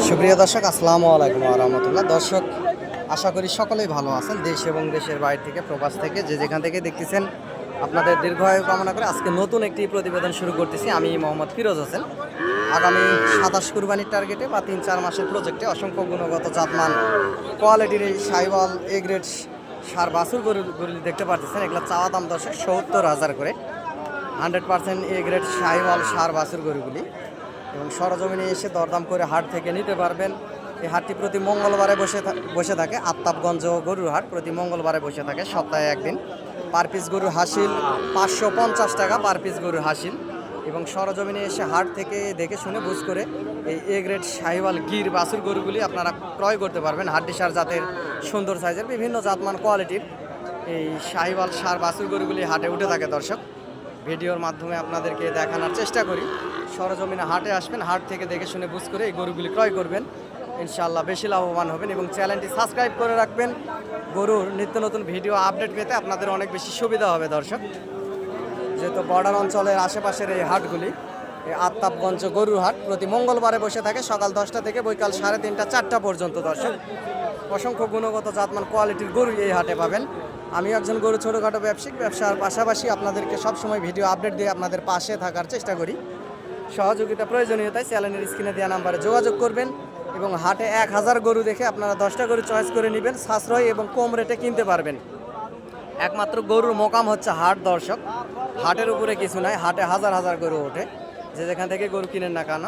সুপ্রিয় দর্শক, আসসালামু আলাইকুম ওয়া রাহমাতুল্লাহ। দর্শক, আশা করি সকলেই ভালো আছেন। দেশ এবং দেশের বাইরে থেকে, প্রবাস থেকে, যে যেখান থেকে দেখতেছেন, আপনাদের দীর্ঘায়ু কামনা করে আজকে নতুন একটি প্রতিবেদন শুরু করতেছি। আমি মোহাম্মদ ফিরোজ হোসেন। আগামী 27 কুরবানির টার্গেটে বা 3-4 মাসের প্রজেক্টে অসংখ্য গুণগত জাতমান কোয়ালিটির এই সাইওয়াল এ গ্রেড সার বাছুর গরুগুলি দেখতে পাচ্ছেন। এগুলো চাওয়া দাম দর্শক 70,000 করে। 100% এ গ্রেড সাইওয়াল সার বাছুর গরুগুলি, এবং সরজমিনে এসে দরদাম করে হাট থেকে নিতে পারবেন। এই হাটটি প্রতি মঙ্গলবারে বসে থাকে। আফতাবগঞ্জ গরুর হাট প্রতি মঙ্গলবারে বসে থাকে, সপ্তাহে একদিন। পার পিস গরুর হাসিল 550 টাকা পার পিস গরুর হাসিল। এবং সরজমিনে এসে হাট থেকে দেখে শুনে বুঝ করে এই এ গ্রেড সাহিওয়াল গির বাছুর গরুগুলি আপনারা ক্রয় করতে পারবেন। হাড্ডিসার জাতের সুন্দর সাইজের বিভিন্ন জাতমান কোয়ালিটির এই সাহিওয়াল সার বাছুর গরুগুলি হাটে উঠে থাকে। দর্শক, ভিডিওর মাধ্যমে আপনাদেরকে দেখানোর চেষ্টা করি। সরজমিনে হাটে আসবেন, হাট থেকে দেখে শুনে বুঝ করে এই গরুগুলি ক্রয় করবেন। ইনশাআল্লাহ বেশি লাভবান হবেন। এবং চ্যানেলটি সাবস্ক্রাইব করে রাখবেন গরুর নিত্য নতুন ভিডিও আপডেট পেতে আপনাদের অনেক বেশি সুবিধা হবে। দর্শক, যেহেতু বর্ডার অঞ্চলের আশেপাশের এই হাটগুলি, এই আফতাবগঞ্জ গরুর হাট প্রতি মঙ্গলবারে বসে থাকে সকাল 10টা থেকে বৈকাল 3:30-4টা পর্যন্ত। দর্শক, অসংখ্য গুণগত জাতমান কোয়ালিটির গরু এই হাটে পাবেন। আমি একজন গরু ছোটোখাটো ব্যবসার পাশাপাশি আপনাদেরকে সবসময় ভিডিও আপডেট দিয়ে আপনাদের পাশে থাকার চেষ্টা করি। সহযোগিতা প্রয়োজনীয়তায় চ্যানেলের স্ক্রিনে দেওয়া নাম্বারে যোগাযোগ করবেন। এবং হাটে 1000 গরু দেখে আপনারা 10টা গরু চয়েস করে নেবেন, সাশ্রয় এবং কম রেটে কিনতে পারবেন। একমাত্র গরুর মোকাম হচ্ছে হাট। দর্শক, হাটের উপরে কিছু নাই। হাটে হাজার হাজার গরু ওঠে, যে যেখান থেকে গরু কিনেন না কেন,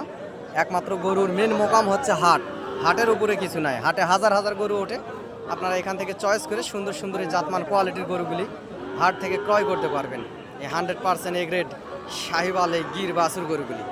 একমাত্র গরুর মেন মোকাম হচ্ছে হাট। হাটের উপরে কিছু নাই। হাটে হাজার হাজার গরু ওঠে। আপনারা এখান থেকে চয়েস করে সুন্দর সুন্দর এই জাতমান কোয়ালিটির গরুগুলি হাট থেকে ক্রয় করতে পারবেন। এই 100% এ গ্রেড সাহিওয়াল এই গির বাছুর গরুগুলি।